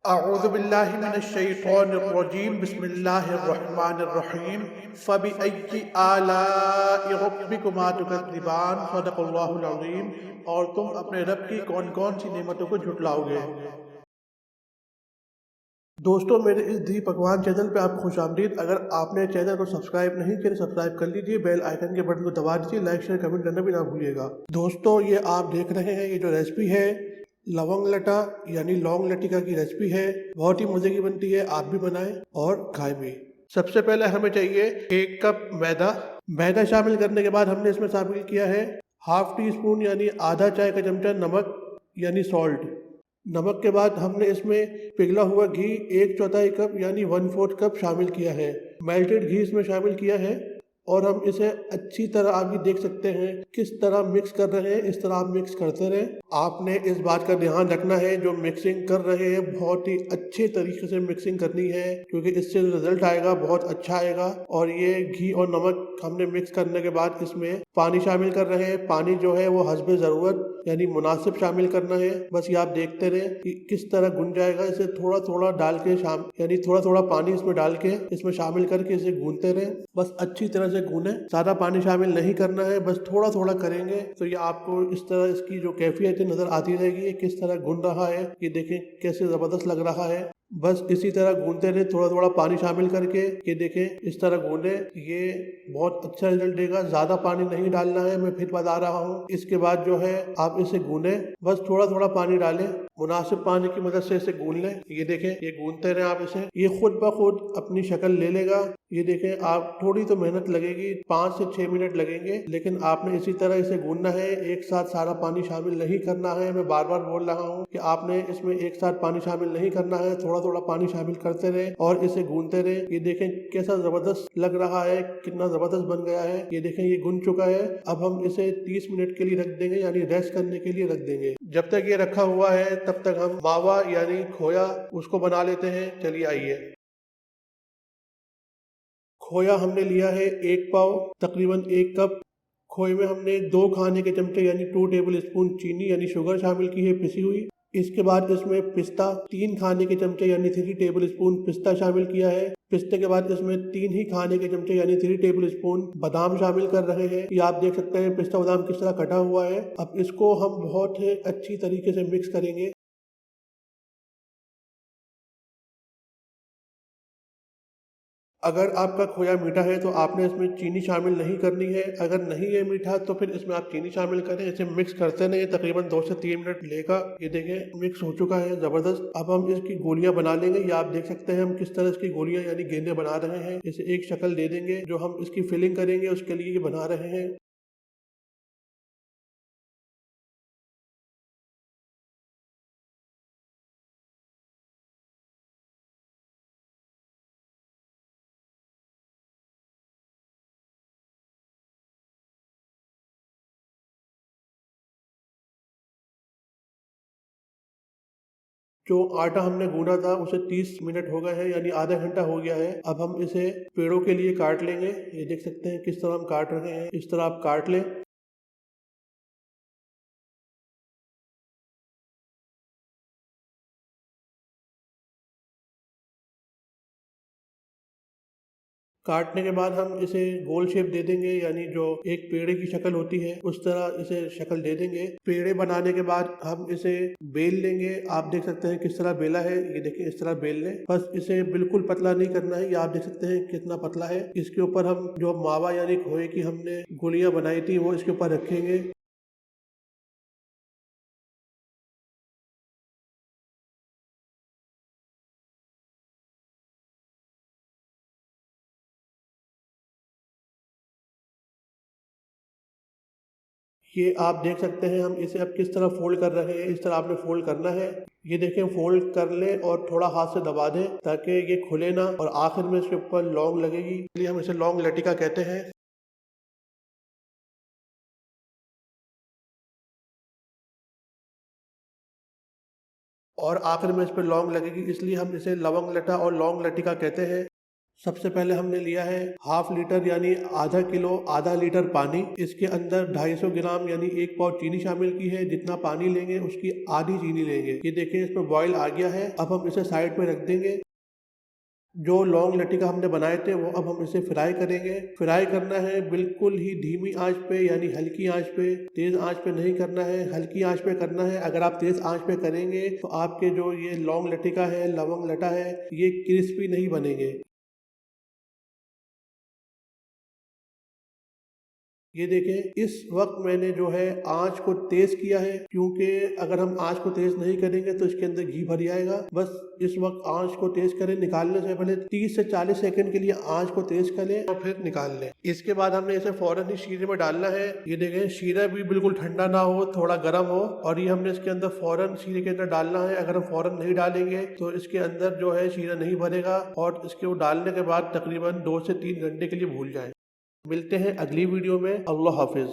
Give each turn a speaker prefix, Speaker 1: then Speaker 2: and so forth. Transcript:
Speaker 1: अऊज़ुबिल्लाहिमिनश्शैतानिर्रजीम बिस्मिल्लाहिर्रहमानिर्रहीम फ़बिअय्यि आलाइ रब्बिकुमा तुकज़्ज़िबान सदक़ल्लाहुल अज़ीम। और तुम अपने रब की कौन कौन सी नेमतों को झुटलाओगे। दोस्तों, मेरे इस दी पकवान चैनल पे आपको खुशामदीद। अगर आपने चैनल को सब्सक्राइब नहीं किया तो सब्सक्राइब कर लीजिए, बेल आइकन के बटन को दबा दीजिए, लाइक शेयर कमेंट करना भी ना भूलिएगा। दोस्तों, ये आप देख रहे हैं, ये जो रेसिपी है लवंग लटा यानी लौंग लटिका की रेसिपी है। बहुत ही मजे की बनती है, आप भी बनाएं और खाएं भी। सबसे पहले हमें चाहिए 1 कप मैदा। मैदा शामिल करने के बाद हमने इसमें शामिल किया है हाफ टी स्पून यानी आधा चाय का चमचा नमक यानी सॉल्ट। नमक के बाद हमने इसमें पिघला हुआ घी 1/4 कप यानी 1/4 कप शामिल किया है। मेल्टेड घी इसमें शामिल किया है और हम इसे अच्छी तरह आप ये देख सकते हैं किस तरह मिक्स कर रहे हैं। इस तरह आप मिक्स करते रहें। आपने इस बात का ध्यान रखना है जो मिक्सिंग कर रहे हैं बहुत ही अच्छे तरीके से मिक्सिंग करनी है, क्योंकि इससे रिजल्ट आएगा बहुत अच्छा आएगा। और ये घी और नमक हमने मिक्स करने के बाद इसमें पानी शामिल कर रहे हैं। पानी जो है वो हस्बे ज़रूरत यानी मुनासिब शामिल करना है। बस ये आप देखते रहे कि किस तरह गुन जाएगा। इसे थोड़ा थोड़ा डाल के यानी थोड़ा थोड़ा पानी इसमें डाल के इसमें शामिल करके इसे गूंथते रहे। बस अच्छी तरह से गूने, ज़्यादा पानी शामिल नहीं करना है, बस थोड़ा थोड़ा करेंगे तो ये आपको इस तरह इसकी जो कैफियत है नजर आती रहेगी। ये किस तरह गुन रहा है, ये देखें कैसे जबरदस्त लग रहा है। बस इसी तरह गूंथते रहे, थोड़ा थोड़ा पानी शामिल करके। ये देखें इस तरह गूंदे, ये बहुत अच्छा रिजल्ट देगा। ज्यादा पानी नहीं डालना है, मैं फिर बता रहा हूँ। इसके बाद जो है आप इसे गूंदे, बस थोड़ा थोड़ा पानी डालें, मुनासिब पानी की मदद से इसे गूंद लें। ये देखें ये गूंदते रहे आप इसे, ये खुद ब खुद अपनी शक्ल ले लेगा। ये देखें आप थोड़ी तो मेहनत लगेगी, 5 से 6 मिनट लगेंगे, लेकिन आपने इसी तरह इसे गूंदना है। एक साथ सारा पानी शामिल नहीं करना है। मैं बार बार बोल रहा हूँ कि आपने इसमें एक साथ पानी शामिल नहीं करना है, थोड़ा थोड़ा पानी शामिल करते रहे और इसे गूंदते रहे। ये देखें कैसा जबरदस्त लग रहा है, कितना जबरदस्त बन गया है। ये देखें ये गुन चुका है। अब हम इसे 30 मिनट के लिए रख देंगे, यानी रेस्ट करने के लिए रख देंगे। जब तक ये रखा हुआ है तब तक हम मावा यानी खोया उसको बना लेते हैं। चलिए आइए। खोया हमने लिया है 1 पाव, तकरीबन 1 कप। खोए में हमने 2 खाने के चमचे यानी 2 टेबल स्पून चीनी यानी शुगर शामिल की है, पिसी हुई। इसके बाद इसमें पिस्ता 3 खाने के चमचे यानी 3 टेबल स्पून पिस्ता शामिल किया है। पिस्ते के बाद इसमें 3 ही खाने के चमचे यानी 3 टेबल स्पून बादाम शामिल कर रहे हैं। ये आप देख सकते हैं पिस्ता बादाम किस तरह कटा हुआ है। अब इसको हम बहुत ही अच्छी तरीके से मिक्स करेंगे। अगर आपका खोया मीठा है तो आपने इसमें चीनी शामिल नहीं करनी है। अगर नहीं है मीठा तो फिर इसमें आप चीनी शामिल करें। इसे मिक्स करते रहें, तकरीबन 2 से 3 मिनट लेगा। ये देखें मिक्स हो चुका है जबरदस्त। अब हम इसकी गोलियां बना लेंगे। ये आप देख सकते हैं हम किस तरह इसकी गोलियां यानी गेंदे बना रहे हैं। इसे एक शक्ल दे देंगे। जो हम इसकी फिलिंग करेंगे उसके लिए ये बना रहे हैं। जो आटा हमने गूंदा था उसे 30 मिनट हो गए हैं, यानी आधा घंटा हो गया है। अब हम इसे पेड़ों के लिए काट लेंगे। ये देख सकते हैं किस तरह हम काट रहे हैं। इस तरह आप काट लें। काटने के बाद हम इसे गोल शेप दे देंगे, यानी जो एक पेड़े की शक्ल होती है उस तरह इसे शक्ल दे देंगे। पेड़े बनाने के बाद हम इसे बेल लेंगे। आप देख सकते हैं किस तरह बेला है। ये देखिए इस तरह बेल लें। बस इसे बिल्कुल पतला नहीं करना है। ये आप देख सकते हैं कितना पतला है। इसके ऊपर हम जो मावा यानी खोए की हमने गोलियां बनाई थी वो इसके ऊपर रखेंगे। ये आप देख सकते हैं हम इसे अब किस तरह फोल्ड कर रहे हैं। इस तरह आपने फोल्ड करना है। ये देखें फोल्ड कर लें और थोड़ा हाथ से दबा दें ताकि ये खुले ना, और आखिर में इसके ऊपर लौंग लगेगी, इसलिए हम इसे लौंग लटिका कहते हैं। और आखिर में इस पर लौंग लगेगी, इसलिए हम इसे लवंग लटा और लौंग लटिका कहते हैं। सबसे पहले हमने लिया है हाफ लीटर यानी आधा किलो आधा लीटर पानी। इसके अंदर 250 ग्राम यानी 1 पाव चीनी शामिल की है। जितना पानी लेंगे उसकी आधी चीनी लेंगे। ये देखें इसमें बॉयल आ गया है। अब हम इसे साइड में रख देंगे। जो लौंग लटिका हमने बनाए थे वो अब हम इसे फ्राई करेंगे। फ्राई करना है बिल्कुल ही धीमी आंच पे यानी हल्की आंच पे, तेज आंच पे नहीं करना है, हल्की आंच पे करना है। अगर आप तेज आंच पे करेंगे तो आपके जो ये लौंग लटिका है, लवंग लटा है, ये क्रिस्पी नहीं बनेंगे। ये देखें इस वक्त मैंने जो है आंच को तेज किया है, क्योंकि अगर हम आंच को तेज नहीं करेंगे तो इसके अंदर घी भर जाएगा। बस इस वक्त आंच को तेज करें। निकालने से पहले 30 से 40 सेकंड के लिए आंच को तेज करें और फिर निकाल लें। इसके बाद हमने इसे फौरन ही शीरे में डालना है। ये देखें शीरा भी बिल्कुल ठंडा ना हो, थोड़ा गर्म हो, और ये हमने इसके अंदर फौरन शीरे के अंदर डालना है। अगर हम फौरन नहीं डालेंगे तो इसके अंदर जो है शीरा नहीं भरेगा और इसके वो डालने के बाद तकरीबन 2 से 3 घंटे के लिए भूल जाए। मिलते हैं अगली वीडियो में। अल्लाह हाफिज।